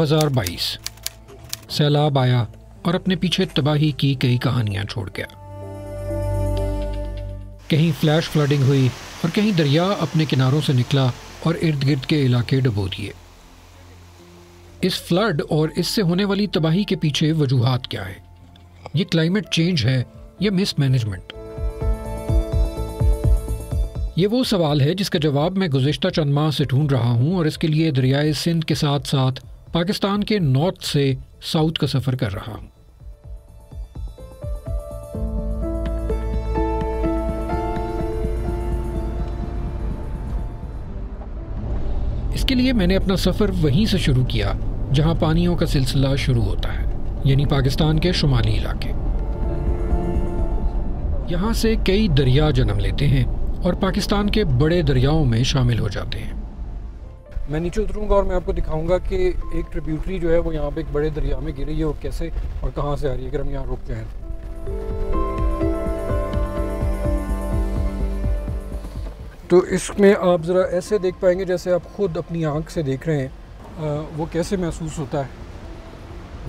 2022 सैलाब आया और अपने पीछे तबाही की कई कहानियां छोड़ गया। कहीं फ्लैश फ्लडिंग हुई और कहीं दरिया अपने किनारों से निकला और इर्द गिर्द के इलाके डुबो दिए। इस फ्लड और इससे होने वाली तबाही के पीछे वजूहात क्या है? ये क्लाइमेट चेंज है या मिसमैनेजमेंट? ये वो सवाल है जिसका जवाब मैं गुज़िश्ता चंद माह से ढूंढ रहा हूं और इसके लिए दरियाए सिंध के साथ साथ पाकिस्तान के नॉर्थ से साउथ का सफ़र कर रहा हूं। इसके लिए मैंने अपना सफ़र वहीं से शुरू किया जहां पानियों का सिलसिला शुरू होता है, यानी पाकिस्तान के शुमाली इलाके। यहाँ से कई दरिया जन्म लेते हैं और पाकिस्तान के बड़े दरियाओं में शामिल हो जाते हैं। मैं नीचे उतरूंगा और मैं आपको दिखाऊंगा कि एक ट्रिब्यूटरी जो है वो यहाँ पे एक बड़े दरिया में गिर रही है, वो कैसे और कहाँ से आ रही है, अगर हम यहाँ रुक जाएं। तो इसमें आप ज़रा ऐसे देख पाएंगे जैसे आप ख़ुद अपनी आँख से देख रहे हैं। वो कैसे महसूस होता है,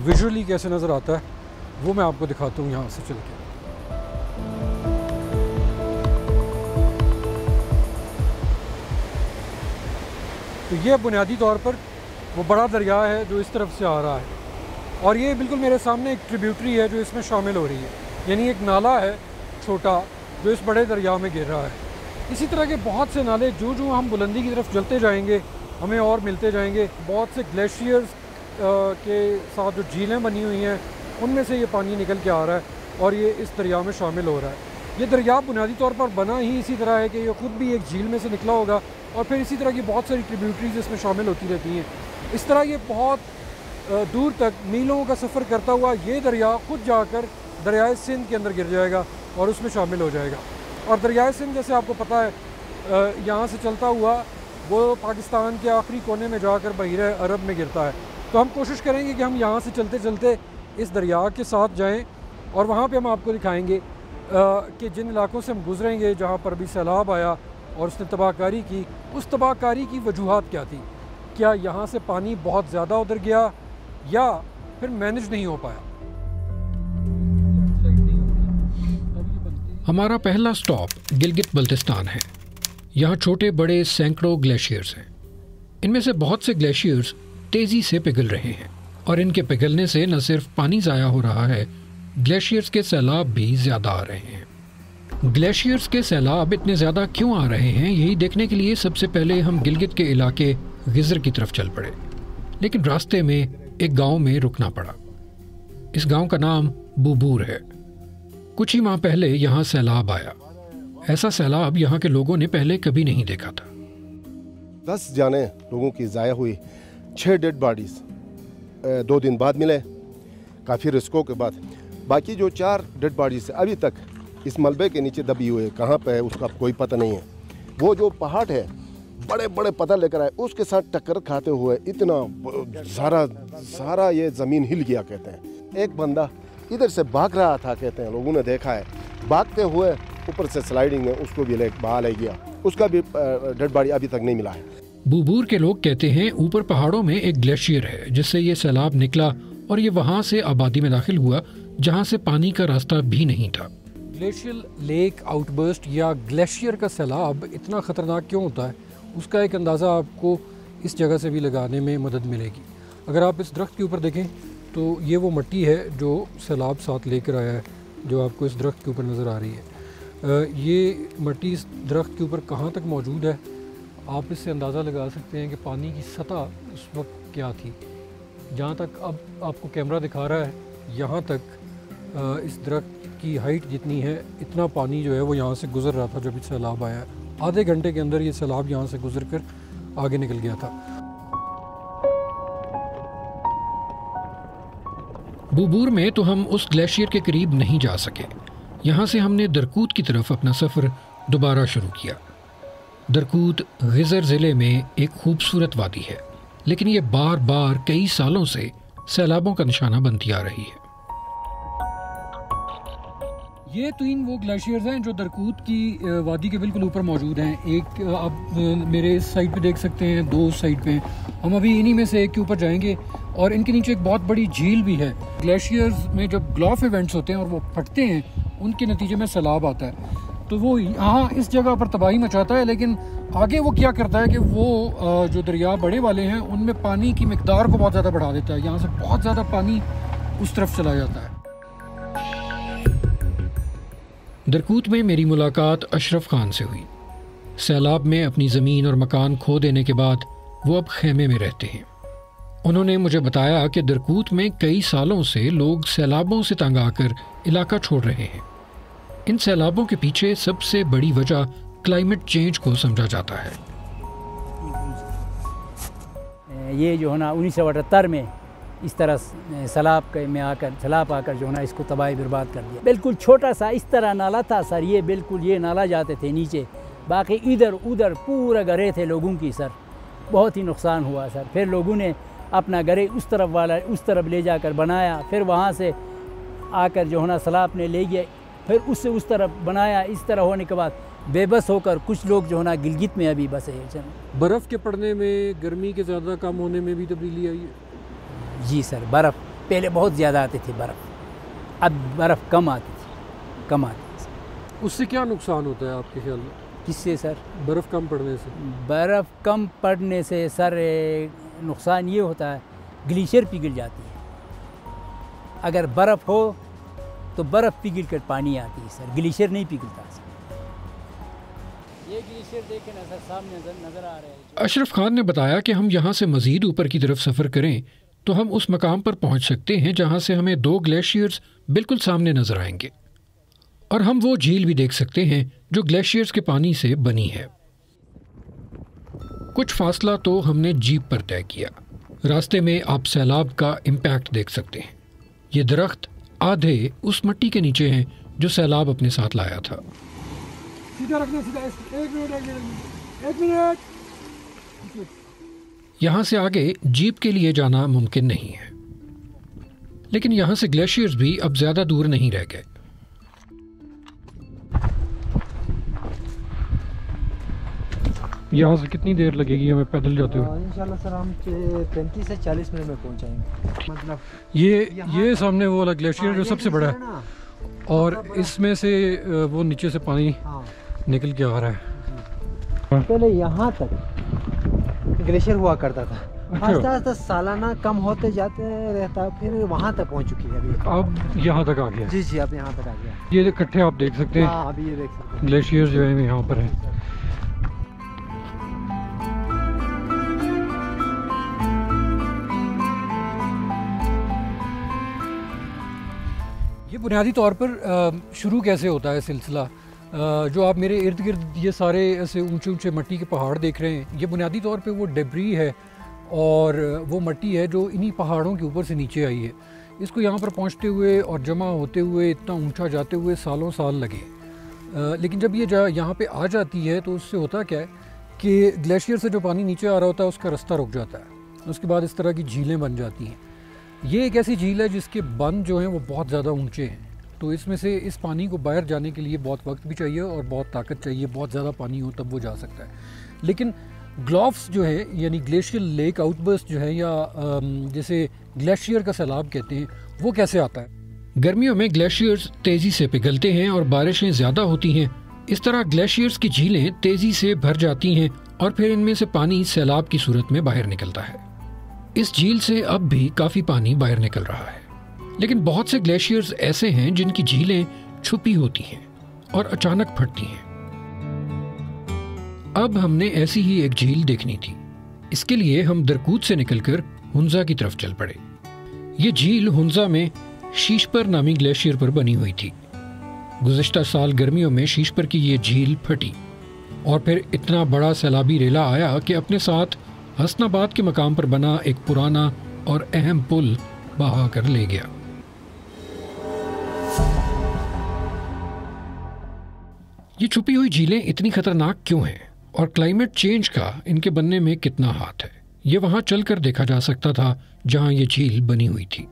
विजुअली कैसे नज़र आता है, वो मैं आपको दिखाता हूँ यहाँ से चल के। तो ये बुनियादी तौर पर वो बड़ा दरिया है जो इस तरफ से आ रहा है और ये बिल्कुल मेरे सामने एक ट्रिब्यूटरी है जो इसमें शामिल हो रही है, यानी एक नाला है छोटा जो इस बड़े दरिया में गिर रहा है। इसी तरह के बहुत से नाले जो जो हम बुलंदी की तरफ चलते जाएंगे हमें और मिलते जाएंगे। बहुत से ग्लेशियर्स के साथ जो झीलें बनी हुई हैं उनमें से ये पानी निकल के आ रहा है और ये इस दरिया में शामिल हो रहा है। ये दरिया बुनियादी तौर पर बना ही इसी तरह है कि ये ख़ुद भी एक झील में से निकला होगा और फिर इसी तरह की बहुत सारी ट्रिब्यूटरीज इसमें शामिल होती रहती हैं। इस तरह ये बहुत दूर तक मीलों का सफ़र करता हुआ ये दरिया खुद जाकर दरियाए सिंध के अंदर गिर जाएगा और उसमें शामिल हो जाएगा। और दरियाए सिंध जैसे आपको पता है यहाँ से चलता हुआ वो पाकिस्तान के आखिरी कोने में जाकर बहीरे अरब में गिरता है। तो हम कोशिश करेंगे कि हम यहाँ से चलते चलते इस दरिया के साथ जाएँ और वहाँ पर हम आपको दिखाएँगे कि जिन इलाकों से हम गुजरेंगे जहाँ पर भी सैलाब आया और उसने तबाहकारी की, उस तबाहकारी की वजूहात क्या थी। क्या यहाँ से पानी बहुत ज़्यादा उधर गया या फिर मैनेज नहीं हो पाया। हमारा पहला स्टॉप गिलगित बल्तिस्तान है। यहाँ छोटे बड़े सैकड़ों ग्लेशियर्स हैं। इनमें से बहुत से ग्लेशियर्स तेज़ी से पिघल रहे हैं और इनके पिघलने से न सिर्फ पानी ज़ाया हो रहा है, ग्लेशियर्स के सैलाब भी ज़्यादा आ रहे हैं। ग्लेशियर्स के सैलाब इतने ज़्यादा क्यों आ रहे हैं, यही देखने के लिए सबसे पहले हम गिलगित के इलाके गिज़र की तरफ चल पड़े। लेकिन रास्ते में एक गांव में रुकना पड़ा। इस गांव का नाम बूबूर है। कुछ ही माह पहले यहाँ सैलाब आया। ऐसा सैलाब यहाँ के लोगों ने पहले कभी नहीं देखा था। 10 जाने लोगों की ज़ाया हुई, 6 डेड बॉडीज 2 दिन बाद मिले, काफ़ी रिस्कों के बाद। बाकी जो 4 डेड बॉडीज अभी तक इस मलबे के नीचे दबी हुई है, कहाँ पे है उसका कोई पता नहीं है। वो जो पहाड़ है बड़े बड़े पत्थर लेकर आए, उसके साथ टक्कर खाते हुए इतना सारा ये ज़मीन हिल गया कहते हैं। एक बंदा इधर से भाग रहा था कहते हैं, लोगों ने देखा है, भागते हुए ऊपर से स्लाइडिंग में उसको भी बहा ले गया। उसका भी डेड बॉडी अभी तक नहीं मिला है। बूबूर के लोग कहते हैं ऊपर पहाड़ों में एक ग्लेशियर है जिससे ये सैलाब निकला और ये वहाँ से आबादी में दाखिल हुआ जहाँ से पानी का रास्ता भी नहीं था। ग्लेशियल लेक आउटबर्स्ट या ग्लेशियर का सैलाब इतना ख़तरनाक क्यों होता है, उसका एक अंदाज़ा आपको इस जगह से भी लगाने में मदद मिलेगी। अगर आप इस दरख्त के ऊपर देखें तो ये वो मिट्टी है जो सैलाब साथ लेकर आया है, जो आपको इस दरख्त के ऊपर नज़र आ रही है। ये मिट्टी इस दरख्त के ऊपर कहाँ तक मौजूद है, आप इससे अंदाज़ा लगा सकते हैं कि पानी की सतह उस वक्त क्या थी। जहाँ तक अब आपको कैमरा दिखा रहा है, यहाँ तक इस दरख्त की हाइट जितनी है इतना पानी जो है वो यहाँ से गुज़र रहा था जब सैलाब आया। आधे घंटे के अंदर ये सैलाब यहाँ से गुज़र कर आगे निकल गया था। बूबूर में तो हम उस ग्लेशियर के करीब नहीं जा सके। यहाँ से हमने दरकूत की तरफ अपना सफ़र दोबारा शुरू किया। दरकूत गिज़र ज़िले में एक खूबसूरत वादी है, लेकिन ये बार बार कई सालों से सैलाबों का निशाना बनती आ रही है। ये 3 वो ग्लेशियर्स हैं जो दरकूत की वादी के बिल्कुल ऊपर मौजूद हैं। एक आप मेरे इस साइड पे देख सकते हैं, 2 साइड पे। हम अभी इन्हीं में से एक के ऊपर जाएंगे और इनके नीचे एक बहुत बड़ी झील भी है। ग्लेशियर्स में जब ग्लॉफ इवेंट्स होते हैं और वो फटते हैं, उनके नतीजे में सैलाब आता है, तो वो यहाँ इस जगह पर तबाही मचाता है। लेकिन आगे वो क्या करता है कि वो जो दरिया बड़े वाले हैं उनमें पानी की मिकदार को बहुत ज़्यादा बढ़ा देता है। यहाँ से बहुत ज़्यादा पानी उस तरफ चला जाता है। दरकूत में मेरी मुलाकात अशरफ खान से हुई। सैलाब में अपनी ज़मीन और मकान खो देने के बाद वो अब खेमे में रहते हैं। उन्होंने मुझे बताया कि दरकूत में कई सालों से लोग सैलाबों से तंग आकर इलाका छोड़ रहे हैं। इन सैलाबों के पीछे सबसे बड़ी वजह क्लाइमेट चेंज को समझा जाता है। ये जो है ना 1978 में इस तरह सैलाब आकर जो है ना इसको तबाही बर्बाद कर दिया। बिल्कुल छोटा सा इस तरह नाला था सर, ये नाला जाते थे नीचे, बाकी इधर उधर पूरा घरे थे लोगों की सर। बहुत ही नुकसान हुआ सर। फिर लोगों ने अपना घरे उस तरफ ले जाकर बनाया, फिर वहाँ से आकर जो है ना सैलाब ने ले गया, फिर उससे उस तरफ बनाया। इस तरह होने के बाद बेबस होकर कुछ लोग जो है ना गिलगित में अभी बसे हैं। बर्फ़ के पड़ने में, गर्मी के ज़्यादा कम होने में भी तब्दीली आई है? जी सर, बर्फ़ पहले बहुत ज़्यादा आती थी बर्फ़, अब बर्फ़ कम आती थी। उससे क्या नुकसान होता है आपके ख्याल में? किससे सर? बर्फ़ कम पड़ने से? बर्फ़ कम पड़ने से सर नुकसान ये होता है, ग्लेशियर पिघल जाती है। अगर बर्फ़ हो तो बर्फ़ पिघल कर पानी आती है सर, ग्लेशियर नहीं पिघलता सर। ये ग्लेशियर देखें ना सर, सामने नज़र आ रहा है। अशरफ खान ने बताया कि हम यहाँ से मज़ीद ऊपर की तरफ सफ़र करें तो हम उस मकाम पर पहुँच सकते हैं जहाँ से हमें 2 ग्लेशियर्स बिल्कुल सामने नज़र आएंगे, और हम वो झील भी देख सकते हैं जो ग्लेशियर्स के पानी से बनी है। कुछ फासला तो हमने जीप पर तय किया। रास्ते में आप सैलाब का इम्पैक्ट देख सकते हैं। ये दरख्त आधे उस मिट्टी के नीचे हैं जो सैलाब अपने साथ लाया था। सीधा रखना, सीधा, एक मिनट। यहाँ से आगे जीप के लिए जाना मुमकिन नहीं है, लेकिन यहाँ से ग्लेशियर्स भी अब ज़्यादा दूर नहीं रह गए। यहाँ से कितनी देर लगेगी हमें पैदल जाते हुए? इंशाल्लाह सर हम 35 से 40 मिनट में पहुँच जाएंगे। मतलब ये सामने वो वाला ग्लेशियर जो सबसे बड़ा है, और इसमें से वो नीचे से पानी निकल के आ रहा है। पहले यहाँ तक ग्लेशियर हुआ करता था, आस्ते आस्ते सालाना कम होते जाते रहता, फिर वहाँ तक पहुँच चुकी है अभी। अब यहाँ तक आ गया? जी जी, अब यहाँ तक आ गया। ये इकट्ठे आप देख सकते हैं। हाँ, अभी ये देख सकते हैं ग्लेशियर जो है यहाँ पर है। ये बुनियादी तौर पर शुरू कैसे होता है सिलसिला? जो आप मेरे इर्द गिर्द ये सारे ऐसे ऊंचे ऊंचे मिट्टी के पहाड़ देख रहे हैं, ये बुनियादी तौर पे वो डेब्री है और वो मिट्टी है जो इन्हीं पहाड़ों के ऊपर से नीचे आई है। इसको यहाँ पर पहुँचते हुए और जमा होते हुए, इतना ऊंचा जाते हुए सालों साल लगे। लेकिन जब ये यहाँ पे आ जाती है तो उससे होता क्या है कि ग्लेशियर से जो पानी नीचे आ रहा होता है उसका रास्ता रुक जाता है। उसके बाद इस तरह की झीलें बन जाती हैं। ये एक ऐसी झील है जिसके बंद जो हैं वो बहुत ज़्यादा ऊंचे हैं, तो इसमें से इस पानी को बाहर जाने के लिए बहुत वक्त भी चाहिए और बहुत ताकत चाहिए। बहुत ज़्यादा पानी हो तब वो जा सकता है। लेकिन ग्लॉफ्स जो है, यानी ग्लेशियर लेक आउटबर्स्ट जो है, या जैसे ग्लेशियर का सैलाब कहते हैं, वो कैसे आता है? गर्मियों में ग्लेशियर्स तेज़ी से पिघलते हैं और बारिशें ज़्यादा होती हैं। इस तरह ग्लेशियर्स की झीलें तेज़ी से भर जाती हैं और फिर इनमें से पानी सैलाब की सूरत में बाहर निकलता है। इस झील से अब भी काफ़ी पानी बाहर निकल रहा है, लेकिन बहुत से ग्लेशियर्स ऐसे हैं जिनकी झीलें छुपी होती हैं और अचानक फटती हैं। अब हमने ऐसी ही एक झील देखनी थी। इसके लिए हम दरकूत से निकलकर हुंजा की तरफ चल पड़े। ये झील हुंजा में शीशपर नामी ग्लेशियर पर बनी हुई थी। गुज़िश्ता साल गर्मियों में शीशपर की ये झील फटी और फिर इतना बड़ा सैलाबी रेला आया कि अपने साथ हसनाबाद के मकाम पर बना एक पुराना और अहम पुल बहा कर ले गया। ये छुपी हुई झीलें इतनी खतरनाक क्यों हैं और क्लाइमेट चेंज का इनके बनने में कितना हाथ है, ये वहां चलकर देखा जा सकता था जहां ये झील बनी हुई थी।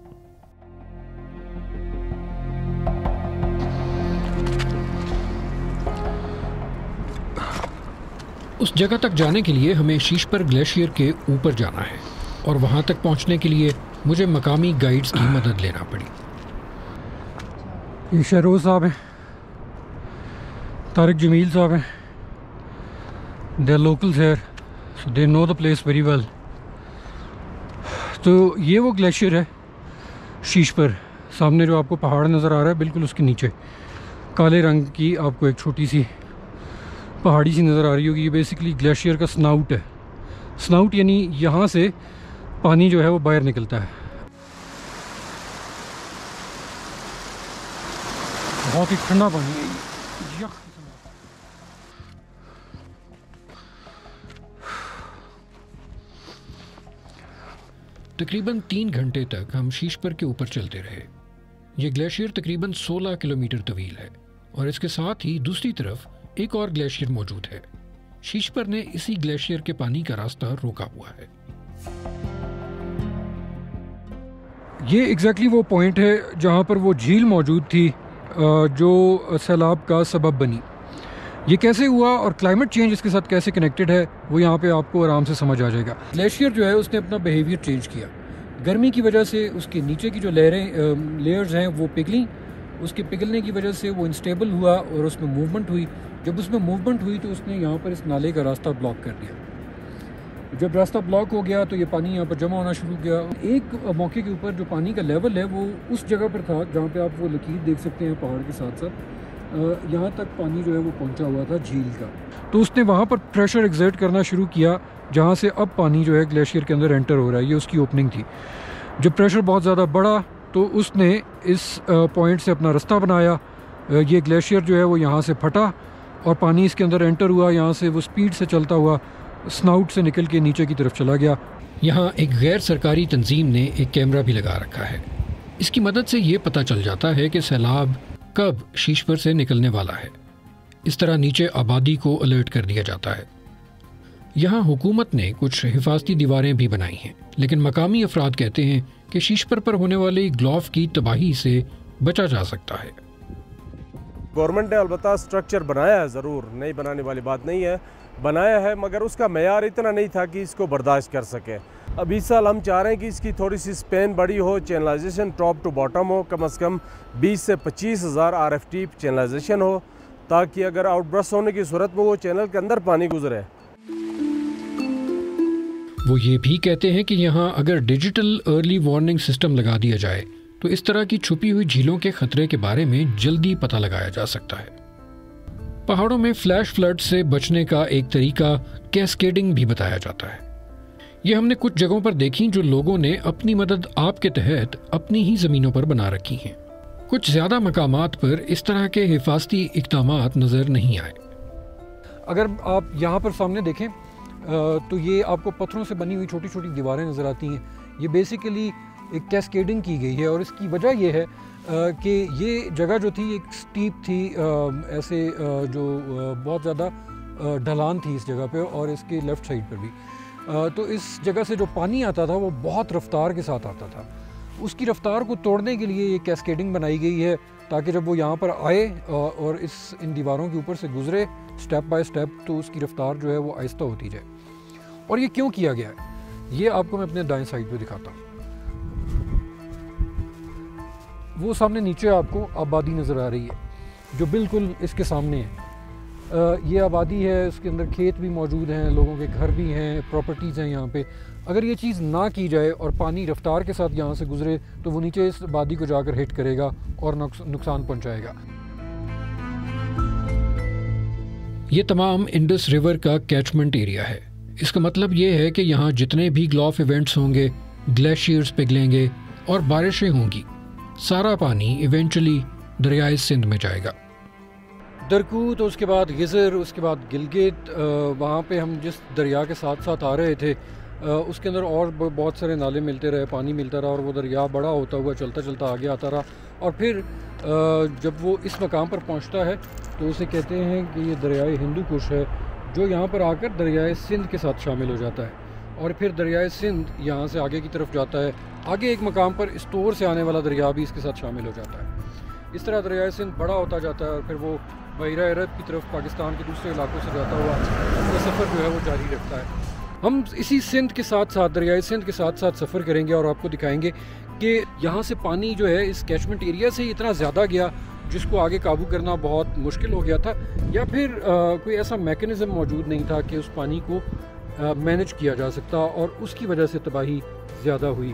उस जगह तक जाने के लिए हमें शीशपर ग्लेशियर के ऊपर जाना है और वहां तक पहुंचने के लिए मुझे मकामी गाइड्स की मदद लेना पड़ी। ये शहरोज साहब हैं, तारिक जमील साहब हैं, they are locals here, so they know the place very well. तो ये वो ग्लेशियर है शीश पर, सामने जो आपको पहाड़ नज़र आ रहा है बिल्कुल उसके नीचे काले रंग की आपको एक छोटी सी पहाड़ी सी नज़र आ रही होगी। ये बेसिकली ग्लेशियर का स्नाउट है। स्नाउट यानी यहाँ से पानी जो है वो बाहर निकलता है। बहुत ही ठंडा पानी है ये। तकरीबन 3 घंटे तक हम शीश पर के ऊपर चलते रहे। ये ग्लेशियर तकरीबन 16 किलोमीटर तवील है और इसके साथ ही दूसरी तरफ एक और ग्लेशियर मौजूद है। शीश पर ने इसी ग्लेशियर के पानी का रास्ता रोका हुआ है। ये एग्जैक्टली वो पॉइंट है जहाँ पर वो झील मौजूद थी जो सैलाब का सबब बनी। ये कैसे हुआ और क्लाइमेट चेंज इसके साथ कैसे कनेक्टेड है वो यहाँ पे आपको आराम से समझ आ जाएगा। ग्लेशियर जो है उसने अपना बिहेवियर चेंज किया। गर्मी की वजह से उसके नीचे की जो लेयर्स हैं वो पिघली। उसके पिघलने की वजह से वो इंस्टेबल हुआ और उसमें मूवमेंट हुई। जब उसमें मूवमेंट हुई तो उसने यहाँ पर इस नाले का रास्ता ब्लॉक कर दिया। जब रास्ता ब्लॉक हो गया तो ये पानी यहाँ पर जमा होना शुरू किया। एक मौके के ऊपर जो पानी का लेवल है वो उस जगह पर था जहाँ पे आप वो लकीर देख सकते हैं पहाड़ के साथ साथ, यहाँ तक पानी जो है वो पहुँचा हुआ था झील का। तो उसने वहाँ पर प्रेशर एक्सर्ट करना शुरू किया जहाँ से अब पानी जो है ग्लेशियर के अंदर एंटर हो रहा है। ये उसकी ओपनिंग थी। जब प्रेशर बहुत ज़्यादा बढ़ा तो उसने इस पॉइंट से अपना रास्ता बनाया। ये ग्लेशियर जो है वो यहाँ से फटा और पानी इसके अंदर एंटर हुआ। यहाँ से वो स्पीड से चलता हुआ स्नाउट से निकल के नीचे की तरफ चला गया। यहाँ एक गैर सरकारी तंजीम ने एक कैमरा भी लगा रखा है। इसकी मदद से ये पता चल जाता है कि सैलाब कब शीश पर से निकलने वाला है। इस तरह नीचे आबादी को अलर्ट कर दिया जाता है। यहाँ हुकूमत ने कुछ हिफाजती दीवारें भी बनाई हैं, लेकिन मकामी अफराद कहते हैं कि शीश पर होने वाली ग्लोव की तबाही से बचा जा सकता है। गवर्नमेंट ने अलबत्ता स्ट्रक्चर बनाया है, ज़रूर नहीं बनाने वाली बात नहीं है, बनाया है, मगर उसका मेयार इतना नहीं था कि इसको बर्दाश्त कर सके। अब इस साल हम चाह रहे हैं कि इसकी थोड़ी सी स्पेन बड़ी हो, चैनलाइजेशन टॉप टू बॉटम हो, कम से कम 20 से 25 हज़ार RFT चैनलाइजेशन हो, ताकि अगर आउटब्रस्ट होने की सूरत में वो चैनल के अंदर पानी गुजरे। वो ये भी कहते हैं कि यहाँ अगर डिजिटल अर्ली वार्निंग सिस्टम लगा दिया जाए तो इस तरह की छुपी हुई झीलों के खतरे के बारे में जल्दी पता लगाया जा सकता है। पहाड़ों में फ्लैश फ्लड से बचने का एक तरीका कैस्केडिंग भी बताया जाता है। ये हमने कुछ जगहों पर देखी जो लोगों ने अपनी मदद आप के तहत अपनी ही ज़मीनों पर बना रखी हैं। कुछ ज़्यादा मकामात पर इस तरह के हिफाजती इक़दामात नज़र नहीं आए। अगर आप यहाँ पर सामने देखें तो ये आपको पत्थरों से बनी हुई छोटी छोटी दीवारें नज़र आती हैं। ये बेसिकली एक कैस्केडिंग की गई है और इसकी वजह ये है कि ये जगह जो थी एक स्टीप थी, ऐसे जो बहुत ज़्यादा ढलान थी इस जगह पे और इसके लेफ़्ट साइड पर भी। तो इस जगह से जो पानी आता था वो बहुत रफ्तार के साथ आता था। उसकी रफ्तार को तोड़ने के लिए ये कैस्केडिंग बनाई गई है ताकि जब वो यहाँ पर आए और इन दीवारों के ऊपर से गुजरे स्टेप बाय स्टेप तो उसकी रफ्तार जो है वो आहिस्ता होती जाए। और ये क्यों किया गया है ये आपको मैं अपने दाएं साइड पे दिखाता हूँ। वो सामने नीचे आपको आबादी नज़र आ रही है जो बिल्कुल इसके सामने है। ये आबादी है, उसके अंदर खेत भी मौजूद हैं, लोगों के घर भी हैं, प्रॉपर्टीज़ हैं यहाँ पे। अगर ये चीज़ ना की जाए और पानी रफ्तार के साथ यहाँ से गुजरे तो वो नीचे इस आबादी को जाकर हिट करेगा और नुकसान पहुँचाएगा। ये तमाम इंडस रिवर का कैचमेंट एरिया है। इसका मतलब ये है कि यहाँ जितने भी ग्लोफ इवेंट्स होंगे, ग्लेशियर्स पिघलेंगे और बारिशें होंगी, सारा पानी इवेंचुअली दरियाए सिंध में जाएगा। दरकूत, उसके बाद गिज़र, उसके बाद गिलगित, वहाँ पे हम जिस दरिया के साथ साथ आ रहे थे उसके अंदर और बहुत सारे नाले मिलते रहे, पानी मिलता रहा और वो दरिया बड़ा होता हुआ चलता चलता आगे आता रहा। और फिर जब वो इस मकाम पर पहुँचता है तो उसे कहते हैं कि ये दरियाए हिंदू कुश है, जो यहाँ पर आकर दरियाए सिंध के साथ शामिल हो जाता है। और फिर दरियाए सिंध यहाँ से आगे की तरफ जाता है। आगे एक मकाम पर स्टोर से आने वाला दरिया भी इसके साथ शामिल हो जाता है। इस तरह दरियाए सिंध बड़ा होता जाता है और फिर वो बहरा अरब की तरफ पाकिस्तान के दूसरे इलाकों से जाता हुआ अपना सफ़र जो है वो जारी रखता है। हम इसी सिंध के साथ साथ, दरियाई सिंध के साथ साथ सफ़र करेंगे और आपको दिखाएंगे कि यहाँ से पानी जो है इस कैचमेंट एरिया से इतना ज़्यादा गया जिसको आगे काबू करना बहुत मुश्किल हो गया था, या फिर कोई ऐसा मैकेनिज़्म मौजूद नहीं था कि उस पानी को मैनेज किया जा सकता और उसकी वजह से तबाही ज़्यादा हुई।